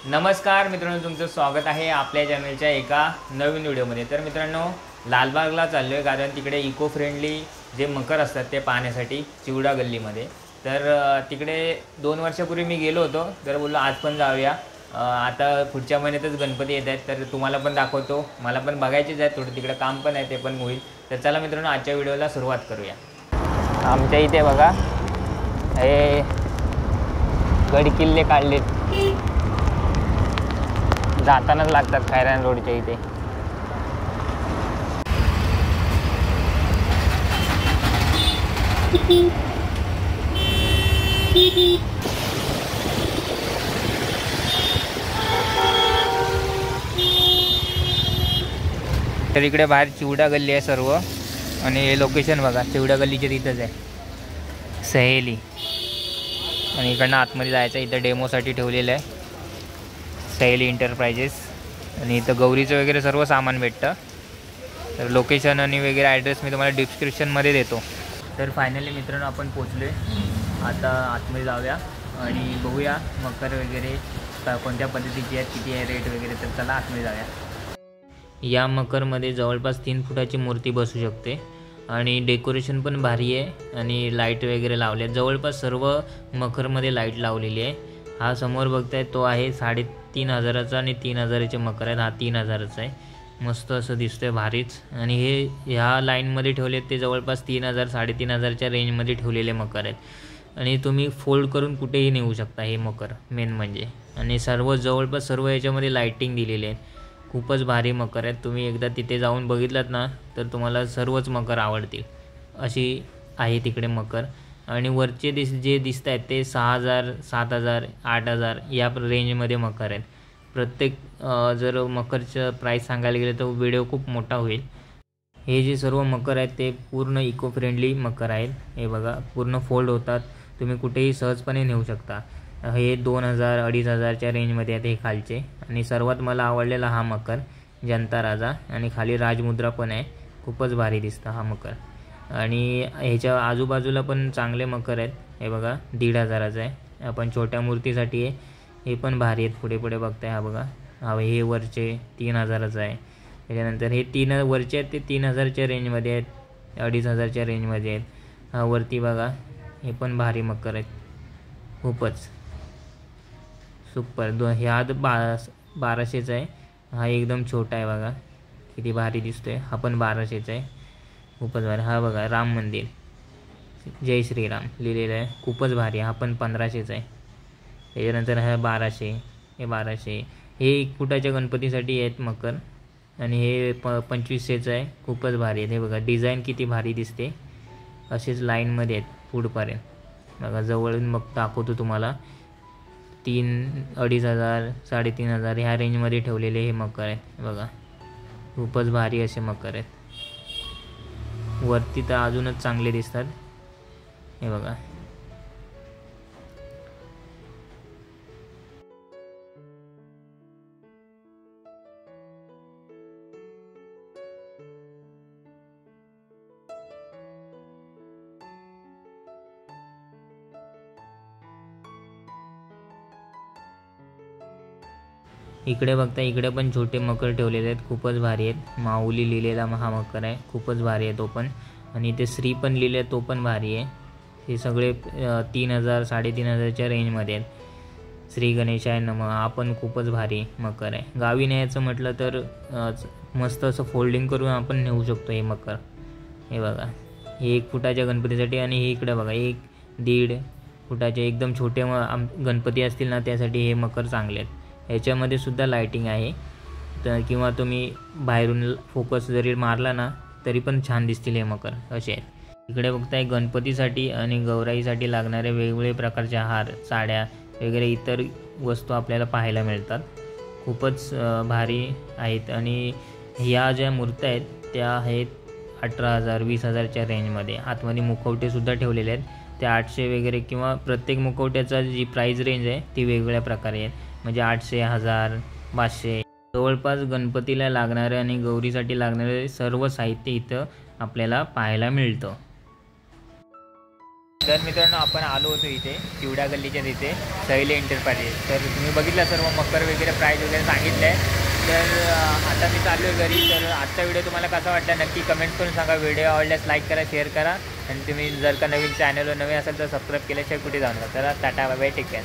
नमस्कार मित्रांनो, तुमचं स्वागत आहे आपल्या चॅनलच्या एका नवीन व्हिडिओमध्ये। तर मित्रांनो, लालबागला चाललो आहे कारण तिकडे इको फ्रेंडली जे मकर असतात ते पाहण्यासाठी चिवडा गल्लीमध्ये। तर तिकडे 2 वर्षापूर्वी मी गेलो होतो, तर बोललो आज पण जाऊया। आता पुढच्या महिन्यातच गणपती येत आहेत, तर तुम्हाला पण दाखवतो। मला पण बघायचेच आहे, थोडं तिकडे काम पण आहे, ते पण होईल। तर चला मित्रांनो, आजच्या व्हिडिओला सुरुवात करूया। आमच्या इथे बघा, हे गडकिल्ले काढलेत, जातानाच लागतात खैरान रोडच्या इथे। तर इकडे बाहेर चिवडा गल्ली आहे सर्व, आणि हे लोकेशन बघा, चिवडा गल्लीच्या तिथंच आहे सहेली। आणि इकडनं आतमध्ये जायचं, इथं डेमोसाठी ठेवलेलं आहे सहेली एंटरप्राइजेस। आणि इथं गौरीचं वगैरे सर्व सामान भेटतं। तर लोकेशन आणि वगैरे ॲड्रेस मी तुम्हाला डिस्क्रिप्शनमध्ये देतो। तर फायनली मित्रांनो, आपण पोचलो आहे। आता आतमध्ये जाऊया आणि बघूया मकर वगैरे कोणत्या पद्धतीची आहेत, किती आहे रेट वगैरे। तर चला आतमध्ये जाऊया। या मकरमध्ये जवळपास 3 फुटाची मूर्ती बसू शकते, आणि डेकोरेशन पण भारी आहे, आणि लाईट वगैरे लावले आहेत। जवळपास सर्व मकरमध्ये लाईट लावलेली आहे। हा समोर बघताय तो आहे 3,500चा, आणि 3,000चे मकर आहेत। हा 3,000चा आहे, मस्त असं दिसतंय, भारीच। आणि हे ह्या लाईनमध्ये ठेवले ते जवळपास 3,000 3,500च्या रेंजमध्ये ठेवलेले मकर आहेत। आणि तुम्ही फोल्ड करून कुठेही नेऊ शकता हे मकर, मेन म्हणजे। आणि जवळपास सर्व याच्यामध्ये लाईटिंग दिलेली आहे, खूपच भारी मकर आहेत। तुम्ही एकदा तिथे जाऊन बघितलात ना, तर तुम्हाला सर्वच मकर आवडतील, अशी आहे तिकडे मकर। आणि वरचे जे दिसत आहेत ते 6,000 7,000 8,000 या रेंजमध्ये मकर आहेत प्रत्येक। जर मकरचं प्राईस सांगायला गेलं तर व्हिडिओ खूप मोठा होईल। हे जे सर्व मकर आहेत ते पूर्ण इको फ्रेंडली मकर आहेत। हे बघा, पूर्ण फोल्ड होतात, तुम्ही कुठेही सहजपणे नेऊ शकता। हे 2,000 2,500च्या रेंजमध्ये आहेत हे खालचे। आणि सर्वात मला आवडलेला हा मकर जनता राजा, आणि खाली राजमुद्रा पण आहे, खूपच भारी दिसतं हा मकर। आणि ह्याच्या आजूबाजूला पण चांगले मकर आहेत। हे बघा, 1,500चा आहे, आपण छोट्या मूर्तीसाठी आहे, हे पण भारी आहेत। पुढे पुढे बघताय, हा बघा, हा हे वरचे 3,000चा आहे। त्याच्यानंतर हे 3 वरचे आहेत ते 3,000च्या रेंजमध्ये आहेत, 2,500च्या रेंजमध्ये आहेत। हा वरती बघा, हे पण भारी मकर आहेत, खूपच सुपर। ह्या 1200चा आहे, हा एकदम छोटा आहे बघा, किती भारी दिसतोय। हा पण 1200चा आहे, खूपच भारी। हा बघा, राम मंदिर, जय श्रीराम लिहिलेलं आहे, खूपच भारी। हा पण 1500चा आहे। त्याच्यानंतर हा 1200, हे 1200, हे 1 फुटाच्या गणपतीसाठी आहेत मकर। आणि हे 2500चं आहे, खूपच भारी आहे। हे बघा, डिझाईन किती भारी दिसते, असेच लाईनमध्ये आहेत पुढपर्यंत बघा। जवळून मग दाखवतो तुम्हाला, 2,500 3,500 ह्या रेंजमध्ये ठेवलेले हे मकर आहेत बघा, खूपच भारी असे मकर आहेत। वरती तर अजूनच चांगले दिसतात, हे बघा। इकडे बघता, इकडे पण छोटे मकर ठेवलेले आहेत, खूपच भारी आहेत। माऊली लिहिलेला हा मकर आहे, खूपच भारी आहे तो पण। आणि ते श्री पण लिहिले आहे, तो पण भारी आहे। हे सगळे 3,000 3,500च्या रेंजमध्ये आहेत। श्री गणेशाय नमः, हा पण खूपच भारी मकर आहे। गावी न्यायचं म्हटलं तर मस्त असं फोल्डिंग करून आपण नेऊ शकतो हे मकर। हे बघा, हे 1 फुटाच्या गणपतीसाठी। आणि हे इकडे बघा, 1 1.5 फुटाचे एकदम छोटे गणपती असतील ना, त्यासाठी हे मकर चांगले आहेत। ह्याच्यामध्ये सुद्धा लाईटिंग आहे, तर किंवा तुम्ही बाहेरून फोकस जरी मारला ना, तरी पण छान दिसतील हे मकर, असे आहेत। इकडे बघताय, गणपतीसाठी आणि गौराईसाठी लागणारे वेगवेगळे प्रकारचे हार, साड्या वगैरे इतर वस्तू आपल्याला पाहायला मिळतात, खूपच भारी आहेत। आणि ह्या ज्या मूर्त्या आहेत त्या आहेत 18,000 20,000च्या रेंजमध्ये। आतमध्ये मुखवटेसुद्धा ठेवलेले आहेत, ते 800 वगैरे, किंवा प्रत्येक मुखवट्याचा जी प्राईज रेंज आहे ती वेगवेगळ्या प्रकारे आहे, म्हणजे 800 1000 500। जवळपास गणपतीला लागणारे आणि गौरीसाठी लागणारे सर्व साहित्य इथं आपल्याला पाहायला मिळतं। तर मित्रांनो आपण आलो होतो इथे चिवडा गल्लीच्या तिथे सहेली एंटरप्राइजेस. तर तुम्ही बघितलं सर्व मकर वगैरे प्राईज वगैरे सांगितलं आहे. तर आता मी चाललो आहे घरी. तर आजचा व्हिडिओ तुम्हाला कसा वाटला नक्की कमेंट करून सांगा. व्हिडिओ आवडल्यास लाईक करा, शेअर करा आणि तुम्ही जर का नवीन चॅनलवर नवीन असेल तर सबस्क्राईब केल्याशिवाय कुठे जाऊ नका. तर tata bye bye, take care.